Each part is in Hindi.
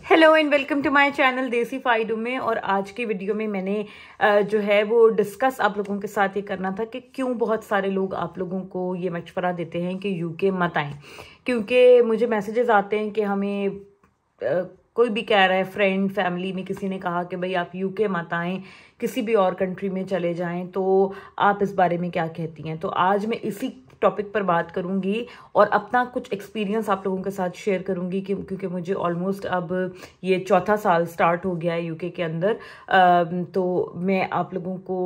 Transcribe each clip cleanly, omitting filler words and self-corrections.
Hello and welcome to my channel देसी फायदों में। और आज की वीडियो में मैंने जो है वो डिस्कस आप लोगों के साथ ये करना था कि क्यों बहुत सारे लोग आप लोगों को ये मशवरा देते हैं कि यूके मत आएं। क्योंकि मुझे मैसेजेस आते हैं कि हमें कोई भी कह रहा है, फ्रेंड फैमिली में किसी ने कहा कि भाई आप यूके मत आएं, किसी भी और कंट्री में चले जाएं, तो आप इस बारे में क्या कहती हैं। तो आज मैं इसी टॉपिक पर बात करूंगी और अपना कुछ एक्सपीरियंस आप लोगों के साथ शेयर करूंगी क्योंकि मुझे ऑलमोस्ट अब ये चौथा साल स्टार्ट हो गया है यूके के अंदर। तो मैं आप लोगों को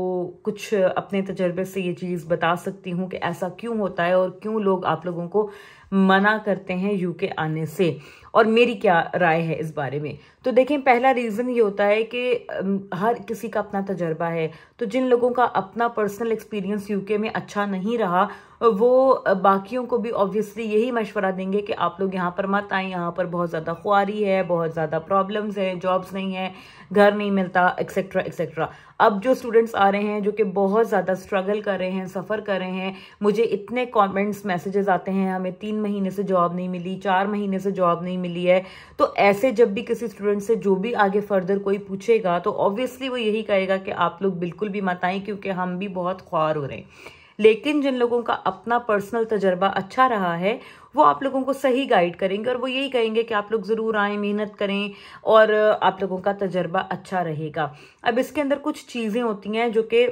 कुछ अपने तजर्बे से ये चीज़ बता सकती हूँ कि ऐसा क्यों होता है और क्यों लोग आप लोगों को मना करते हैं यूके आने से, और मेरी क्या राय है इस बारे में। तो देखें, पहला रीज़न ये होता है कि हर किसी का अपना तजर्बा है। तो जिन लोगों का अपना पर्सनल एक्सपीरियंस यूके में अच्छा नहीं रहा, वो बाकियों को भी ऑब्वियसली यही मशवरा देंगे कि आप लोग यहाँ पर मत आएं, यहाँ पर बहुत ज़्यादा ख्वारी है, बहुत ज़्यादा प्रॉब्लम्स हैं, जॉब्स नहीं है, घर नहीं मिलता, एक्सेट्रा एक्सेट्रा। अब जो स्टूडेंट्स आ रहे हैं जो कि बहुत ज़्यादा स्ट्रगल कर रहे हैं, सफ़र कर रहे हैं, मुझे इतने कमेंट्स मैसेजेस आते हैं, हमें 3 महीने से जॉब नहीं मिली, 4 महीने से जॉब नहीं मिली है। तो ऐसे जब भी किसी स्टूडेंट से जो भी आगे फर्दर कोई पूछेगा तो ऑब्वियसली वो यही कहेगा कि आप लोग बिल्कुल भी मत आएं क्योंकि हम भी बहुत ख्वार हो रहे हैं। लेकिन जिन लोगों का अपना पर्सनल तजर्बा अच्छा रहा है वो आप लोगों को सही गाइड करेंगे और वो यही कहेंगे कि आप लोग ज़रूर आएँ, मेहनत करें और आप लोगों का तजर्बा अच्छा रहेगा। अब इसके अंदर कुछ चीज़ें होती हैं जो कि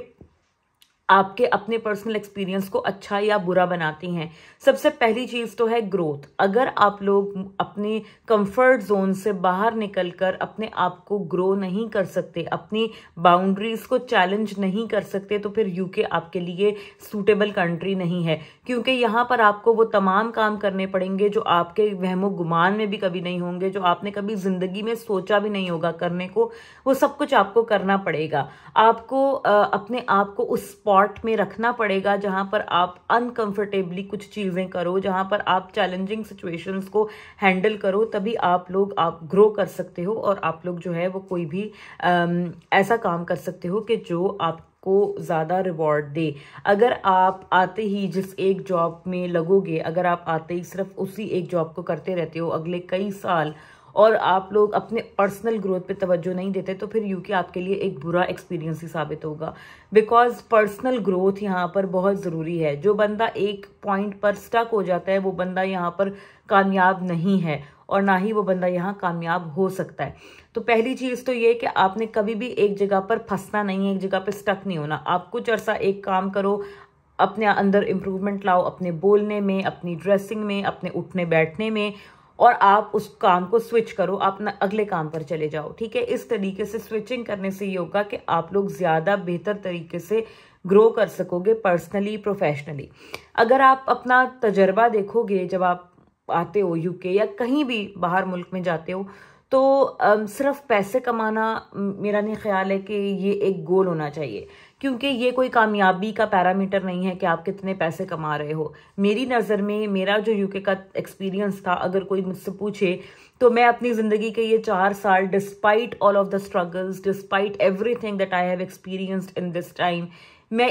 आपके अपने पर्सनल एक्सपीरियंस को अच्छा या बुरा बनाती हैं। सबसे पहली चीज़ तो है ग्रोथ। अगर आप लोग अपने कंफर्ट जोन से बाहर निकलकर अपने आप को ग्रो नहीं कर सकते, अपनी बाउंड्रीज को चैलेंज नहीं कर सकते, तो फिर यूके आपके लिए सूटेबल कंट्री नहीं है। क्योंकि यहाँ पर आपको वो तमाम काम करने पड़ेंगे जो आपके वहमो गुमान में भी कभी नहीं होंगे, जो आपने कभी जिंदगी में सोचा भी नहीं होगा करने को, वो सब कुछ आपको करना पड़ेगा। आपको अपने आप को उस स्पॉट में रखना पड़ेगा जहां पर आप अनकंफर्टेबली कुछ चीजें करो, जहां पर आप चैलेंजिंग सिचुएशंस को हैंडल करो, तभी आप ग्रो कर सकते हो और आप लोग जो है वो कोई भी ऐसा काम कर सकते हो कि जो आपको ज्यादा रिवॉर्ड दे। अगर आप आते ही जिस एक जॉब में लगोगे, अगर आप आते ही सिर्फ उसी एक जॉब को करते रहते हो अगले कई साल और आप लोग अपने पर्सनल ग्रोथ पे तवज्जो नहीं देते, तो फिर यूके आपके लिए एक बुरा एक्सपीरियंस ही साबित होगा। बिकॉज पर्सनल ग्रोथ यहाँ पर बहुत ज़रूरी है। जो बंदा एक पॉइंट पर स्टक हो जाता है वो बंदा यहाँ पर कामयाब नहीं है और ना ही वो बंदा यहाँ कामयाब हो सकता है। तो पहली चीज़ तो ये कि आपने कभी भी एक जगह पर फंसना नहीं है, एक जगह पर स्टक नहीं होना। आप कुछ अर्सा एक काम करो, अपने अंदर इम्प्रूवमेंट लाओ, अपने बोलने में, अपनी ड्रेसिंग में, अपने उठने बैठने में, और आप उस काम को स्विच करो, आप ना अगले काम पर चले जाओ। ठीक है, इस तरीके से स्विचिंग करने से ये होगा कि आप लोग ज्यादा बेहतर तरीके से ग्रो कर सकोगे पर्सनली, प्रोफेशनली। अगर आप अपना तजर्बा देखोगे जब आप आते हो यूके या कहीं भी बाहर मुल्क में जाते हो, तो सिर्फ पैसे कमाना मेरा नहीं ख्याल है कि ये एक गोल होना चाहिए। क्योंकि ये कोई कामयाबी का पैरामीटर नहीं है कि आप कितने पैसे कमा रहे हो। मेरी नज़र में मेरा जो यूके का एक्सपीरियंस था, अगर कोई मुझसे पूछे तो मैं अपनी ज़िंदगी के ये 4 साल, despite all of the struggles, despite everything that I have experienced in this time, मैं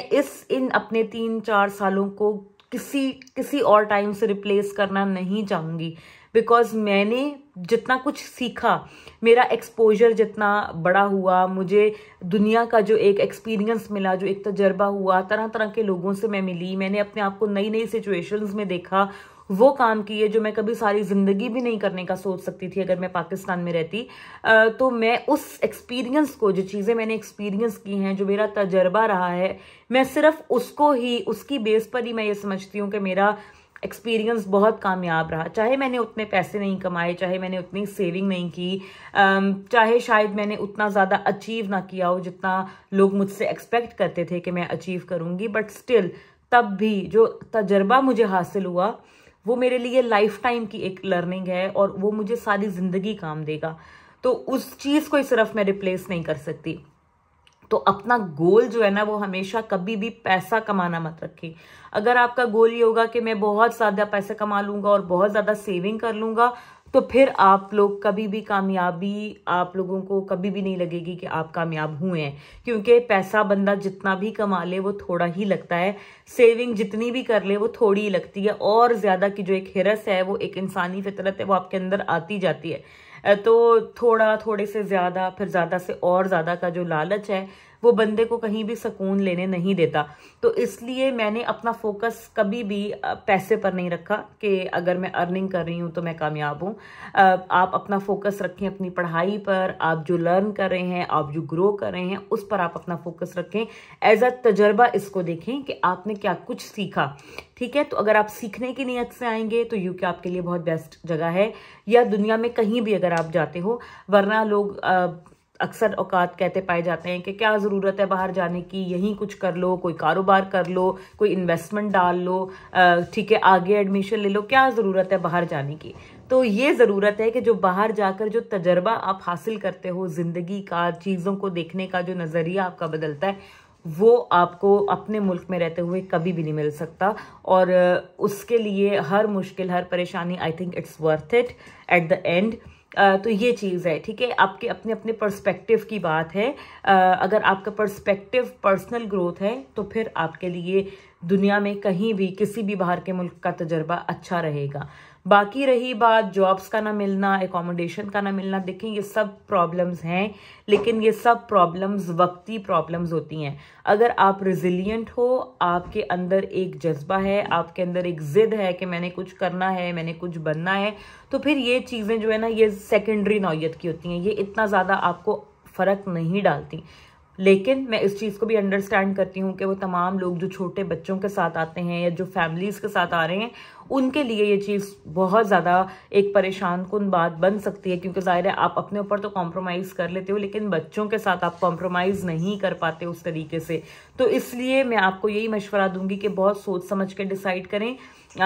इन अपने 3-4 सालों को किसी और टाइम से रिप्लेस करना नहीं चाहूँगी। बिकॉज मैंने जितना कुछ सीखा, मेरा एक्सपोजर जितना बड़ा हुआ, मुझे दुनिया का जो एक एक्सपीरियंस मिला, जो एक तजर्बा हुआ, तरह तरह के लोगों से मैं मिली, मैंने अपने आप को नई नई सिचुएशंस में देखा, वो काम किए जो मैं कभी सारी जिंदगी भी नहीं करने का सोच सकती थी अगर मैं पाकिस्तान में रहती। तो मैं उस एक्सपीरियंस को, जो चीज़ें मैंने एक्सपीरियंस की हैं, जो मेरा तजर्बा रहा है, मैं सिर्फ उसको ही, उसकी बेस पर ही मैं ये समझती हूँ कि मेरा एक्सपीरियंस बहुत कामयाब रहा। चाहे मैंने उतने पैसे नहीं कमाए, चाहे मैंने उतनी सेविंग नहीं की, चाहे शायद मैंने उतना ज़्यादा अचीव ना किया हो जितना लोग मुझसे एक्सपेक्ट करते थे कि मैं अचीव करूँगी, बट स्टिल तब भी जो तजर्बा मुझे हासिल हुआ वो मेरे लिए लाइफ टाइम की एक लर्निंग है और वो मुझे सारी ज़िंदगी काम देगा। तो उस चीज़ को सिर्फ मैं रिप्लेस नहीं कर सकती। तो अपना गोल जो है ना, वो हमेशा कभी भी पैसा कमाना मत रखें। अगर आपका गोल ये होगा कि मैं बहुत ज़्यादा पैसे कमा लूंगा और बहुत ज़्यादा सेविंग कर लूंगा, तो फिर आप लोग कभी भी कामयाबी, आप लोगों को कभी भी नहीं लगेगी कि आप कामयाब हुए हैं। क्योंकि पैसा बंदा जितना भी कमा ले वो थोड़ा ही लगता है, सेविंग जितनी भी कर ले वो थोड़ी ही लगती है, और ज़्यादा की जो एक हिरस है, वो एक इंसानी फितरत है, वो आपके अंदर आती जाती है। तो थोड़े से ज़्यादा, फिर ज़्यादा से और ज़्यादा का जो लालच है वो बंदे को कहीं भी सुकून लेने नहीं देता। तो इसलिए मैंने अपना फोकस कभी भी पैसे पर नहीं रखा कि अगर मैं अर्निंग कर रही हूँ तो मैं कामयाब हूँ। आप अपना फोकस रखें अपनी पढ़ाई पर, आप जो लर्न कर रहे हैं, आप जो ग्रो कर रहे हैं उस पर आप अपना फोकस रखें। एज अ तजर्बा इसको देखें कि आपने क्या कुछ सीखा। ठीक है, तो अगर आप सीखने की नीयत से आएंगे तो यूके आपके लिए बहुत बेस्ट जगह है, या दुनिया में कहीं भी अगर आप जाते हो। वरना लोग अक्सर औकात कहते पाए जाते हैं कि क्या ज़रूरत है बाहर जाने की, यहीं कुछ कर लो, कोई कारोबार कर लो, कोई इन्वेस्टमेंट डाल लो, ठीक है, आगे एडमिशन ले लो, क्या ज़रूरत है बाहर जाने की। तो ये ज़रूरत है कि जो बाहर जाकर जो तजर्बा आप हासिल करते हो ज़िंदगी का, चीज़ों को देखने का जो नज़रिया आपका बदलता है, वो आपको अपने मुल्क में रहते हुए कभी भी नहीं मिल सकता। और उसके लिए हर मुश्किल, हर परेशानी, I think it's worth it at the end. तो ये चीज़ है, ठीक है। आपके अपने अपने पर्सपेक्टिव की बात है। अगर आपका पर्सपेक्टिव पर्सनल ग्रोथ है तो फिर आपके लिए दुनिया में कहीं भी किसी भी बाहर के मुल्क का तजर्बा अच्छा रहेगा। बाकी रही बात जॉब्स का ना मिलना, एकोमोडेशन का ना मिलना, देखें ये सब प्रॉब्लम्स हैं, लेकिन ये सब प्रॉब्लम्स वक्ती प्रॉब्लम्स होती हैं। अगर आप रिजिलियंट हो, आपके अंदर एक जज्बा है, आपके अंदर एक जिद है कि मैंने कुछ करना है, मैंने कुछ बनना है, तो फिर ये चीज़ें जो है ना ये सेकेंडरी नौयत की होती हैं, ये इतना ज़्यादा आपको फ़र्क नहीं डालती। लेकिन मैं इस चीज़ को भी अंडरस्टैंड करती हूँ कि वो तमाम लोग जो छोटे बच्चों के साथ आते हैं या जो फैमिलीज़ के साथ आ रहे हैं, उनके लिए ये चीज़ बहुत ज़्यादा एक परेशान कुन बात बन सकती है, क्योंकि ज़ाहिर है आप अपने ऊपर तो कॉम्प्रोमाइज़ कर लेते हो, लेकिन बच्चों के साथ आप कॉम्प्रोमाइज़ नहीं कर पाते उस तरीके से। तो इसलिए मैं आपको यही मशवरा दूंगी कि बहुत सोच समझ के डिसाइड करें।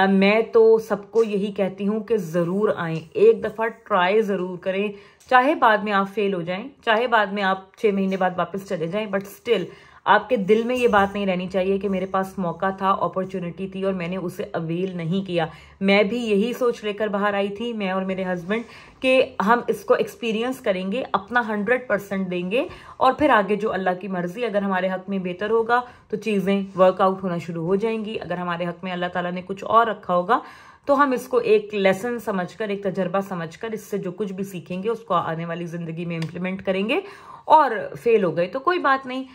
मैं तो सबको यही कहती हूँ कि ज़रूर आएँ, एक दफ़ा ट्राई ज़रूर करें, चाहे बाद में आप फेल हो जाएं, चाहे बाद में आप 6 महीने बाद वापस चले जाएं, बट स्टिल आपके दिल में ये बात नहीं रहनी चाहिए कि मेरे पास मौका था, अपॉर्चुनिटी थी और मैंने उसे अवेल नहीं किया। मैं भी यही सोच लेकर बाहर आई थी, मैं और मेरे हस्बैंड, कि हम इसको एक्सपीरियंस करेंगे, अपना 100% देंगे और फिर आगे जो अल्लाह की मर्जी, अगर हमारे हक में बेहतर होगा तो चीज़ें वर्कआउट होना शुरू हो जाएंगी। अगर हमारे हक में अल्लाह ताला ने कुछ और रखा होगा तो हम इसको एक लेसन समझकर, एक तजर्बा समझकर, इससे जो कुछ भी सीखेंगे उसको आने वाली जिंदगी में इम्प्लीमेंट करेंगे। और फेल हो गए तो कोई बात नहीं।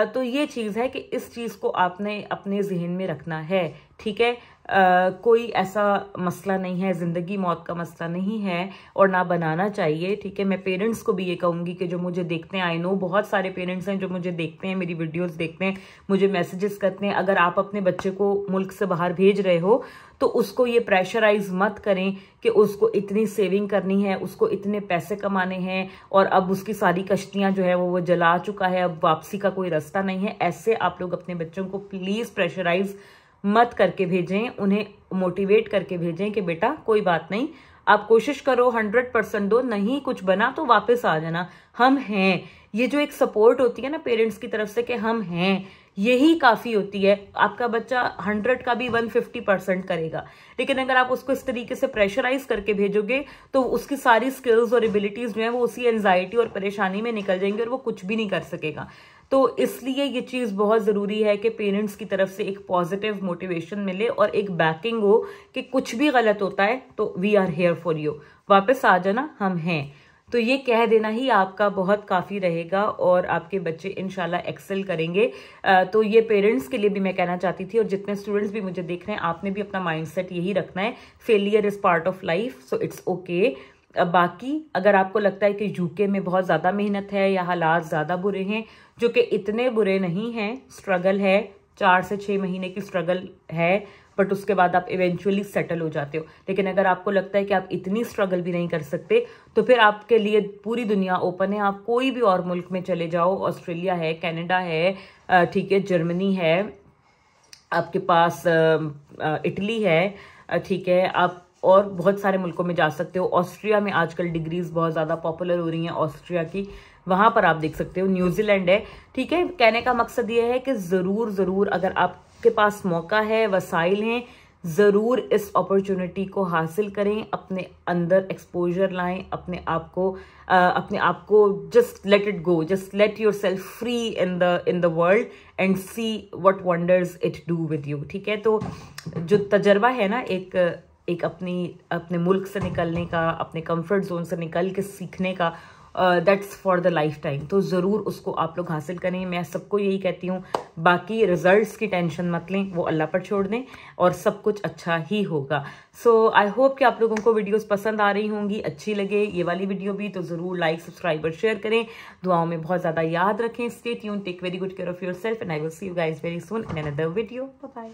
तो ये चीज़ है कि इस चीज़ को आपने अपने जहन में रखना है, ठीक है। कोई ऐसा मसला नहीं है, ज़िंदगी मौत का मसला नहीं है और ना बनाना चाहिए, ठीक है। मैं पेरेंट्स को भी ये कहूँगी कि जो मुझे देखते हैं, आई नो बहुत सारे पेरेंट्स हैं जो मुझे देखते हैं, मेरी वीडियोस देखते हैं, मुझे मैसेजेस करते हैं। अगर आप अपने बच्चे को मुल्क से बाहर भेज रहे हो तो उसको ये प्रेशराइज मत करें कि उसको इतनी सेविंग करनी है, उसको इतने पैसे कमाने हैं और अब उसकी सारी कश्तियाँ जो है वो जला चुका है, अब वापसी का कोई रास्ता नहीं है। ऐसे आप लोग अपने बच्चों को प्लीज़ प्रेशराइज मत करके भेजें, उन्हें मोटिवेट करके भेजें कि बेटा कोई बात नहीं, आप कोशिश करो, 100% दो, नहीं कुछ बना तो वापस आ जाना, हम हैं। ये जो एक सपोर्ट होती है ना पेरेंट्स की तरफ से कि हम हैं, यही काफ़ी होती है। आपका बच्चा 100 का भी 150% करेगा, लेकिन अगर आप उसको इस तरीके से प्रेशराइज करके भेजोगे तो उसकी सारी स्किल्स और एबिलिटीज़ जो है वो उसी एंजाइटी और परेशानी में निकल जाएंगे और वो कुछ भी नहीं कर सकेगा। तो इसलिए ये चीज़ बहुत ज़रूरी है कि पेरेंट्स की तरफ से एक पॉजिटिव मोटिवेशन मिले और एक बैकिंग हो कि कुछ भी गलत होता है तो we are here for you, वापस आ जाना, हम हैं। तो ये कह देना ही आपका बहुत काफ़ी रहेगा और आपके बच्चे इंशाल्लाह एक्सेल करेंगे। तो ये पेरेंट्स के लिए भी मैं कहना चाहती थी, और जितने स्टूडेंट्स भी मुझे देख रहे हैं, आपने भी अपना माइंडसेट यही रखना है, failure is part of life, so it's okay. बाकी अगर आपको लगता है कि यूके में बहुत ज़्यादा मेहनत है या हालात ज़्यादा बुरे हैं, जो कि इतने बुरे नहीं हैं, स्ट्रगल है, 4 से 6 महीने की स्ट्रगल है, बट उसके बाद आप इवेंचुअली सेटल हो जाते हो। लेकिन अगर आपको लगता है कि आप इतनी स्ट्रगल भी नहीं कर सकते तो फिर आपके लिए पूरी दुनिया ओपन है, आप कोई भी और मुल्क में चले जाओ, ऑस्ट्रेलिया है, कनाडा है, ठीक है, जर्मनी है, आपके पास इटली है, ठीक है, आप और बहुत सारे मुल्कों में जा सकते हो। ऑस्ट्रिया में आजकल डिग्रीज बहुत ज़्यादा पॉपुलर हो रही हैं ऑस्ट्रिया की, वहाँ पर आप देख सकते हो। न्यूजीलैंड है, ठीक है। कहने का मकसद ये है कि ज़रूर अगर आपके पास मौका है, वसाइल हैं, ज़रूर इस अपॉर्चुनिटी को हासिल करें, अपने अंदर एक्सपोजर लाएं, अपने आप को just let it go, just let your self free in the world and see what wonders it do with you, ठीक है। तो जो तजर्बा है ना, एक अपने मुल्क से निकलने का, अपने कंफर्ट जोन से निकल के सीखने का, that's for the life time. तो ज़रूर उसको आप लोग हासिल करें। मैं सबको यही कहती हूँ, बाकी रिजल्ट्स की टेंशन मत लें, वो अल्लाह पर छोड़ दें और सब कुछ अच्छा ही होगा। सो आई होप कि आप लोगों को वीडियोस पसंद आ रही होंगी, अच्छी लगे ये वाली वीडियो भी, तो ज़रूर लाइक, सब्सक्राइब और शेयर करें। दुआओं में बहुत ज़्यादा याद रखें। Stay tuned, take very good care of yourself and I will see you guys very soon in another video. Bye bye.